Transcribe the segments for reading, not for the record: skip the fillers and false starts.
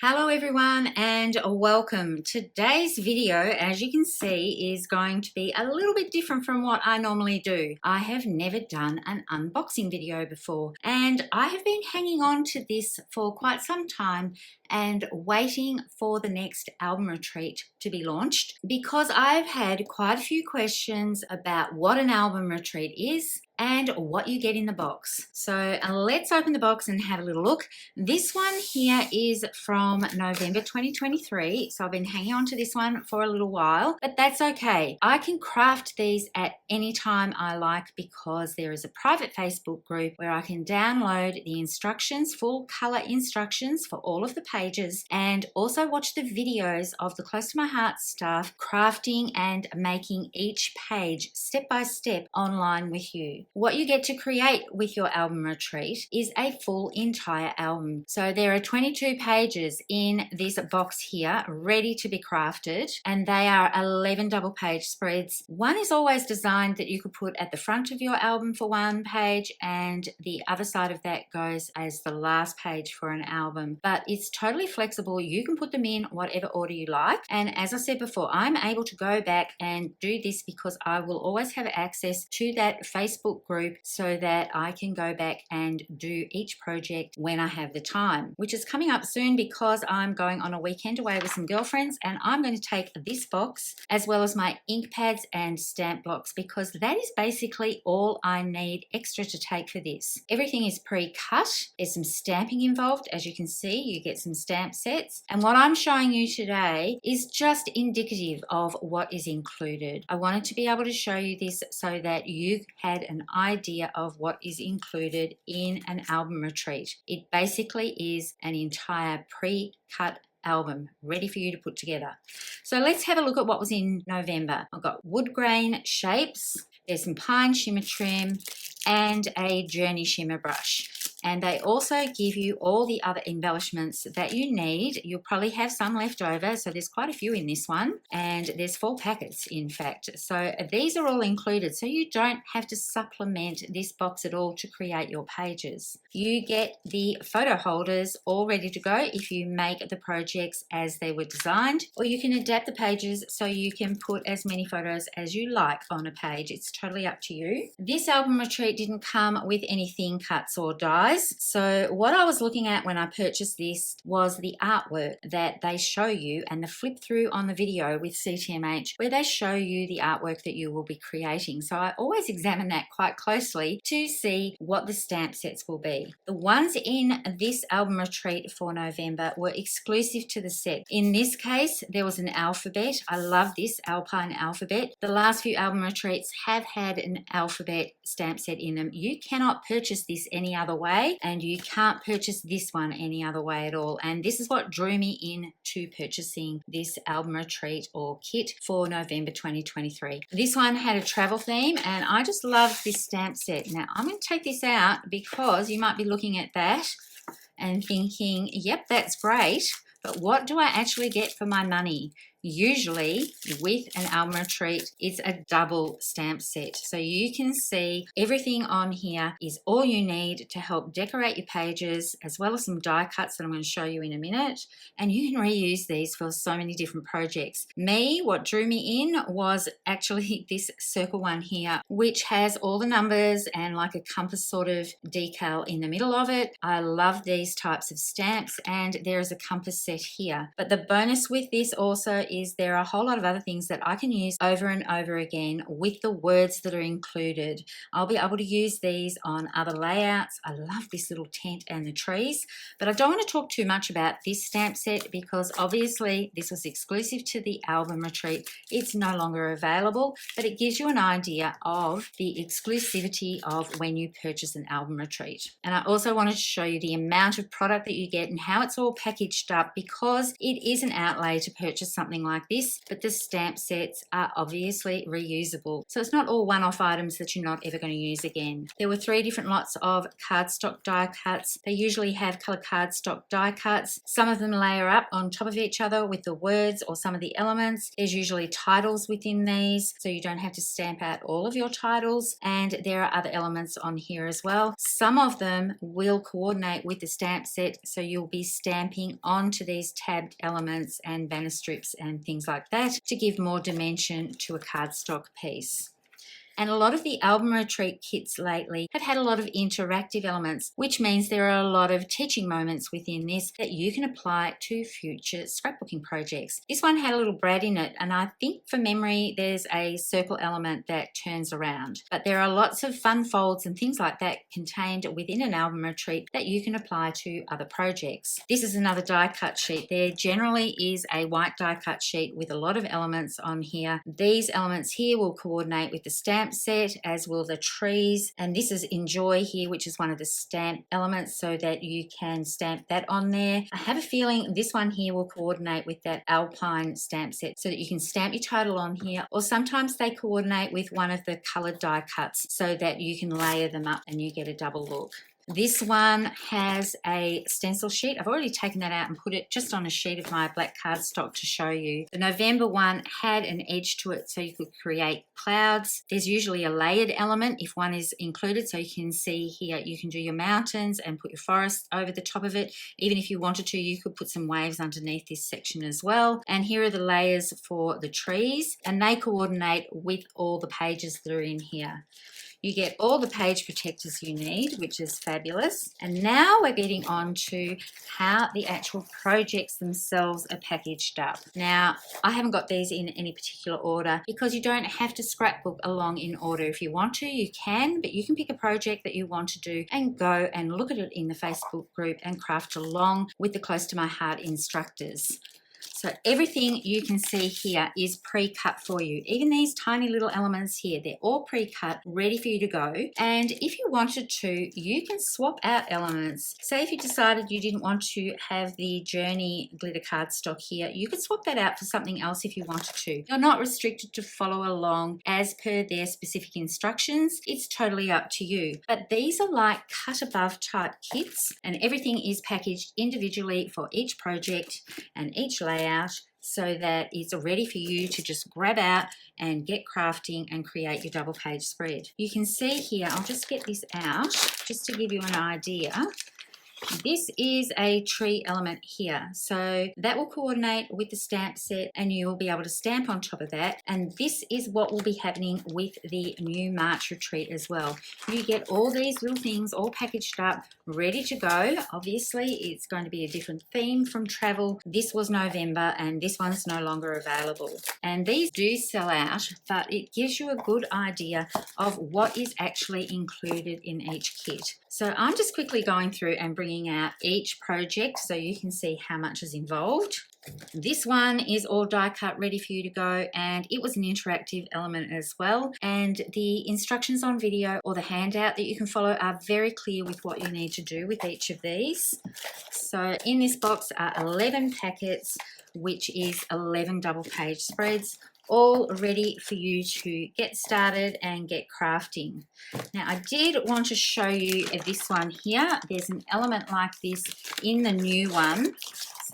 Hello everyone and welcome. Today's video, as you can see, is going to be a little bit different from what I normally do. I have never done an unboxing video before and I have been hanging on to this for quite some time and waiting for the next album retreat to be launched because I've had quite a few questions about what an album retreat is and what you get in the box. So let's open the box and have a little look. This one here is from November 2023, so I've been hanging on to this one for a little while, but that's okay. I can craft these at any time I like because there is a private Facebook group where I can download the instructions, full color instructions for all of the pages, and also watch the videos of the Close to My Heart staff crafting and making each page step by step online with you. What you get to create with your album retreat is a full entire album. So there are 22 pages in this box here ready to be crafted, and they are 11 double page spreads. One is always designed that you could put at the front of your album for one page, and the other side of that goes as the last page for an album. But it's totally flexible. You can put them in whatever order you like. And as I said before, I'm able to go back and do this because I will always have access to that Facebook group so that I can go back and do each project when I have the time, which is coming up soon because I'm going on a weekend away with some girlfriends, and I'm going to take this box as well as my ink pads and stamp blocks because that is basically all I need extra to take for this. Everything is pre-cut. There's some stamping involved. As you can see, you get some stamp sets, and what I'm showing you today is just indicative of what is included. I wanted to be able to show you this so that you had an idea of what is included in an album retreat. It basically is an entire pre-cut album ready for you to put together. So let's have a look at what was in November. I've got wood grain shapes, there's some pine shimmer trim, and a journey shimmer brush. And they also give you all the other embellishments that you need. You'll probably have some left over, so there's quite a few in this one, and there's 4 packets in fact. So these are all included, so you don't have to supplement this box at all to create your pages. You get the photo holders all ready to go if you make the projects as they were designed, or you can adapt the pages so you can put as many photos as you like on a page. It's totally up to you. This album retreat didn't come with any thin cuts or dies. So what I was looking at when I purchased this was the artwork that they show you and the flip through on the video with CTMH where they show you the artwork that you will be creating. So I always examine that quite closely to see what the stamp sets will be. The ones in this album retreat for November were exclusive to the set. In this case, there was an alphabet. I love this Alpine alphabet. The last few album retreats have had an alphabet stamp set in them. You cannot purchase this any other way, and you can't purchase this one any other way at all. And this is what drew me into purchasing this album retreat or kit for November 2023. This one had a travel theme, and I just love this stamp set. Now I'm going to take this out because you might be looking at that and thinking, yep, that's great, but what do I actually get for my money? Usually with an album retreat, it's a double stamp set. So you can see everything on here is all you need to help decorate your pages, as well as some die cuts that I'm going to show you in a minute. And you can reuse these for so many different projects. What drew me in was actually this circle one here, which has all the numbers and like a compass sort of decal in the middle of it. I love these types of stamps, and there is a compass set here. But the bonus with this also is there are a whole lot of other things that I can use over and over again with the words that are included. I'll be able to use these on other layouts. I love this little tent and the trees, but I don't want to talk too much about this stamp set because obviously this was exclusive to the album retreat. It's no longer available, but it gives you an idea of the exclusivity of when you purchase an album retreat. And I also wanted to show you the amount of product that you get and how it's all packaged up because it is an outlay to purchase something something like this, but the stamp sets are obviously reusable. So it's not all one-off items that you're not ever going to use again. There were 3 different lots of cardstock die cuts. They usually have colour cardstock die cuts. Some of them layer up on top of each other with the words or some of the elements. There's usually titles within these, so you don't have to stamp out all of your titles, and there are other elements on here as well. Some of them will coordinate with the stamp set, so you'll be stamping onto these tabbed elements and banner strips and things like that to give more dimension to a cardstock piece. And a lot of the album retreat kits lately have had a lot of interactive elements, which means there are a lot of teaching moments within this that you can apply to future scrapbooking projects. This one had a little brad in it, and I think for memory there's a circle element that turns around. But there are lots of fun folds and things like that contained within an album retreat that you can apply to other projects. This is another die cut sheet. There generally is a white die cut sheet with a lot of elements on here. These elements here will coordinate with the stamp set, as will the trees, and this is Enjoy here, which is one of the stamp elements, so that you can stamp that on there. I have a feeling this one here will coordinate with that Alpine stamp set, so that you can stamp your title on here, or sometimes they coordinate with one of the coloured die cuts so that you can layer them up and you get a double look. This one has a stencil sheet. I've already taken that out and put it just on a sheet of my black cardstock to show you. The November one had an edge to it so you could create clouds. There's usually a layered element if one is included, so you can see here you can do your mountains and put your forest over the top of it. Even if you wanted to, you could put some waves underneath this section as well. And here are the layers for the trees, and they coordinate with all the pages that are in here. You get all the page protectors you need, which is fabulous. And now we're getting on to how the actual projects themselves are packaged up. Now, I haven't got these in any particular order because you don't have to scrapbook along in order. If you want to, you can, but you can pick a project that you want to do and go and look at it in the Facebook group and craft along with the Close to My Heart instructors. So everything you can see here is pre-cut for you. Even these tiny little elements here, they're all pre-cut, ready for you to go. And if you wanted to, you can swap out elements. Say if you decided you didn't want to have the Journey glitter cardstock here, you could swap that out for something else if you wanted to. You're not restricted to follow along as per their specific instructions. It's totally up to you. But these are like cut above type kits, and everything is packaged individually for each project and each layout, so that it's ready for you to just grab out and get crafting and create your double page spread. You can see here, I'll just get this out just to give you an idea. This is a tree element here, so that will coordinate with the stamp set and you will be able to stamp on top of that. And this is what will be happening with the new March retreat as well. You get all these little things all packaged up, ready to go. Obviously, it's going to be a different theme from travel. This was November and this one's no longer available. And these do sell out, but it gives you a good idea of what is actually included in each kit. So I'm just quickly going through and bringing out each project so you can see how much is involved. This one is all die cut, ready for you to go, and it was an interactive element as well. And the instructions on video or the handout that you can follow are very clear with what you need to do with each of these. So in this box are 11 packets, which is 11 double page spreads, all ready for you to get started and get crafting. Now, I did want to show you this one here. There's an element like this in the new one.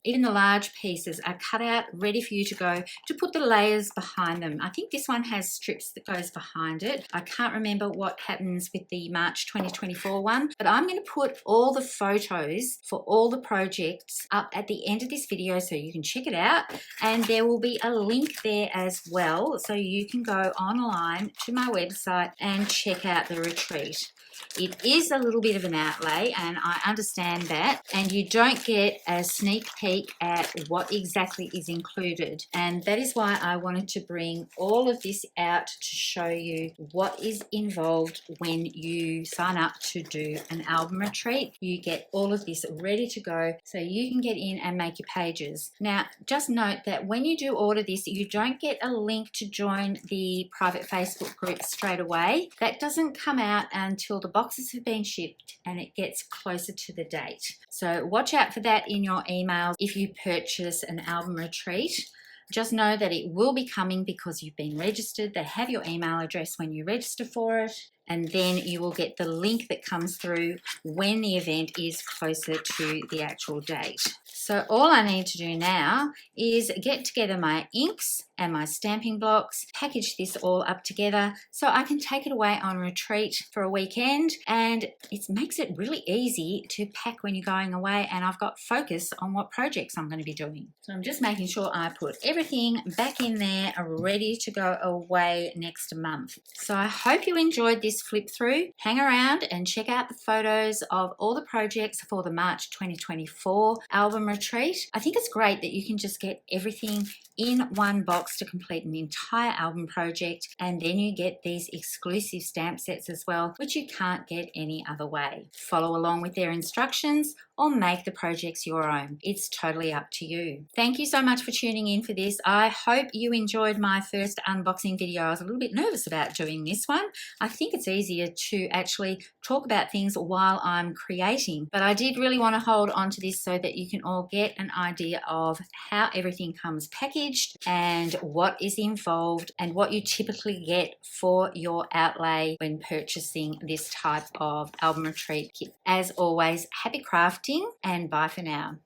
Even the large pieces are cut out, ready for you to go to put the layers behind them. I think this one has strips that goes behind it. I can't remember what happens with the March 2024 one, but I'm going to put all the photos for all the projects up at the end of this video so you can check it out. And there will be a link there as well, so you can go online to my website and check out the retreat. It is a little bit of an outlay, and I understand that, and you don't get a sneak peek at what exactly is included, and that is why I wanted to bring all of this out to show you what is involved when you sign up to do an album retreat. You get all of this ready to go so you can get in and make your pages. Now, just note that when you do order this, you don't get a link to join the private Facebook group straight away. That doesn't come out until the boxes have been shipped and it gets closer to the date. So watch out for that in your emails if you purchase an album retreat. Just know that it will be coming because you've been registered. They have your email address when you register for it, and then you will get the link that comes through when the event is closer to the actual date. So all I need to do now is get together my inks and my stamping blocks, package this all up together so I can take it away on retreat for a weekend, and it makes it really easy to pack when you're going away, and I've got focus on what projects I'm going to be doing. So I'm just making sure I put everything back in there ready to go away next month. So I hope you enjoyed this flip through. Hang around and check out the photos of all the projects for the March 2024 album retreat. I think it's great that you can just get everything in one box to complete an entire album project, and then you get these exclusive stamp sets as well, which you can't get any other way. Follow along with their instructions or make the projects your own. It's totally up to you. Thank you so much for tuning in for this. I hope you enjoyed my first unboxing video. I was a little bit nervous about doing this one. I think it's easier to actually talk about things while I'm creating, but I did really want to hold on to this so that you can all get an idea of how everything comes packaged and what is involved and what you typically get for your outlay when purchasing this type of album retreat kit. As always, happy crafting and bye for now.